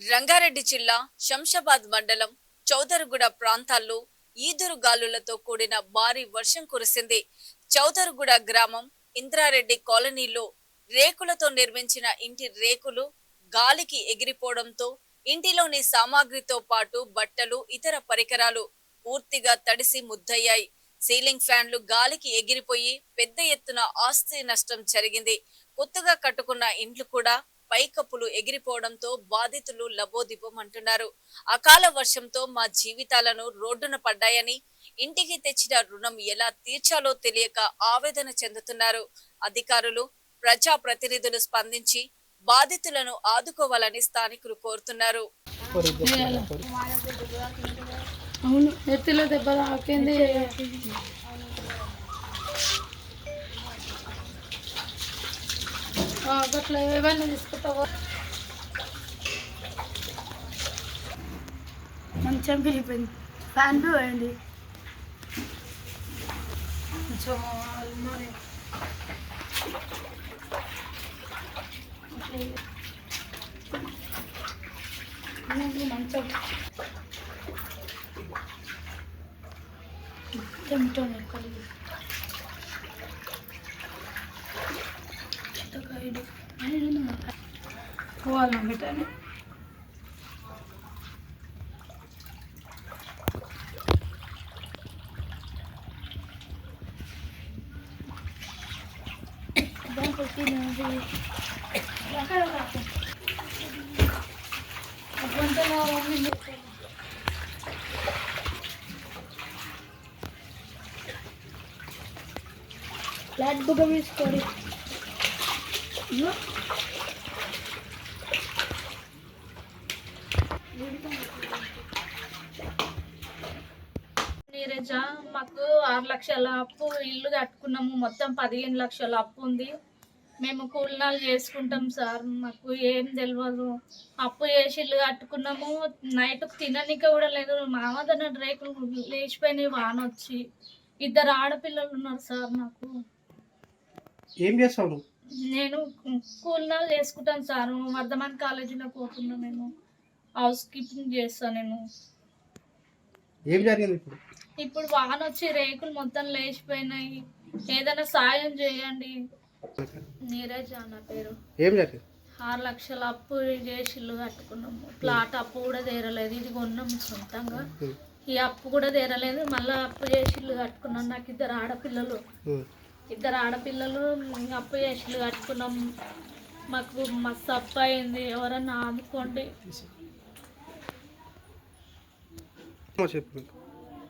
రంగారెడ్డి జిల్లా శంషాబాద్ మండలం చౌదరగూడ ప్రాంతాల్లో ఈదురు గాలులతో కూడిన భారీ వర్షం కురిసింది. చౌదరగూడ గ్రామం ఇంద్రారెడ్డి కాలనీలో రేకులతో నిర్మించిన ఇంటి రేకులు గాలికి ఎగిరిపోవడంతో ఇంటిలోని సామాగ్రితో పాటు బట్టలు, ఇతర పరికరాలు పూర్తిగా తడిసి ముద్దయ్యాయి. సీలింగ్ ఫ్యాన్లు గాలికి ఎగిరిపోయి పెద్ద ఎత్తున ఆస్తి నష్టం జరిగింది. కొత్తగా కట్టుకున్న ఇండ్లు కూడా పైకప్పులు ఎగిరిపోవడంతో బాధితులు లబోదిబోమంటున్నారు. అకాల వర్షంతో మా జీవితాలను రోడ్డున పడ్డాయని, ఇంటికి తెచ్చిన రుణం ఎలా తీర్చాలో తెలియక ఆవేదన చెందుతున్నారు. అధికారులు, ప్రజా ప్రతినిధులు స్పందించి బాధితులను ఆదుకోవాలని స్థానికులు కోరుతున్నారు. అట్లా ఏమైనా తీసుకుంటావో మంచిగా పిలిపోయింది. ఫ్యాన్ పోయింది. మంచిగా కలిగి పోవాలా పెట్టాలి. ఫ్లాట్ బుక్ తీసుకోండి. నీరజ, మాకు 6 లక్షల అప్పు, ఇల్లు కట్టుకున్నాము. మొత్తం 15 లక్షల అప్పు ఉంది. మేము కూలినాలు చేసుకుంటాం సార్. మాకు ఏం తెలియదు. అప్పు చేసి ఇల్లు కట్టుకున్నాము. నైట్ తిననీక కూడా లేదు. మామదన రేకులు లేచిపోయినాయి వాన వచ్చి. 2 ఆడపిల్లలు ఉన్నారు సార్. నాకు ఏం చేస్తావు? నేను కూలినాలు చేసుకుంటాను సార్. వర్ధమాన్ కాలేజీలో పోతున్నా. నేను హౌస్ కీపింగ్ చేస్తాను. నేను ఏం జరిగింది? ఇప్పుడు వాన వచ్చి రేకులు మొత్తం లేచిపోయినాయి. ఏదైనా సాయం చేయండి. నీరజ్ అన్న పేరు. ఏం జరిగింది? 6 లక్షల అప్పు చేసి ఇల్లు కట్టుకున్నాము. ప్లాట్ అప్పు కూడా తీరలేదు. ఇది కొన్నాము సొంతంగా. ఈ అప్పు కూడా తీరలేదు. మళ్ళీ అప్పు చేసి ఇల్లు కట్టుకున్నాం. నాకు 2 ఆడపిల్లలు. 2 ఆడపిల్లలు అప్పు చేసి ఇల్లు కట్టుకున్నాం. మాకు మస్తు అప్పు అయింది. ఎవరన్నా ఆదుకోండి.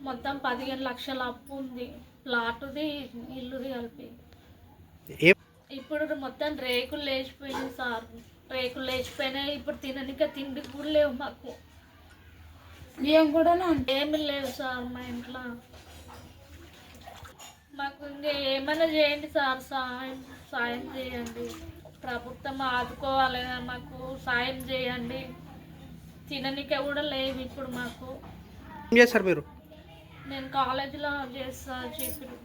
మొత్తం 15 లక్షల అప్పు ఉంది. ప్లాట్ది, ఇల్లుది కలిపి. ఇప్పుడు మొత్తం రేకులు లేచిపోయినాయి సార్. రేకులు లేచిపోయినాయి. ఇప్పుడు తిననిక తిండి కూడా లేవు. మాకు బియ్యం కూడా ఏమి లేవు సార్ మా ఇంట్లో. మాకు ఇంకా ఏమైనా చేయండి సార్. సాయం చేయండి. ప్రభుత్వం ఆదుకోవాలి. మాకు సాయం చేయండి. తిననిక కూడా లేవు ఇప్పుడు మాకు. ఏం చేస్తారు మీరు? నేను కాలేజీలో చేస్తా. చెప్పారు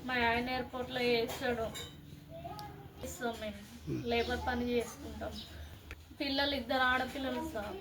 మా ఆయన ఎయిర్పోర్ట్లో చేస్తాడు. మేము లేబర్ పని చేసుకుంటాం. పిల్లలు 2 ఆడపిల్లలు సార్.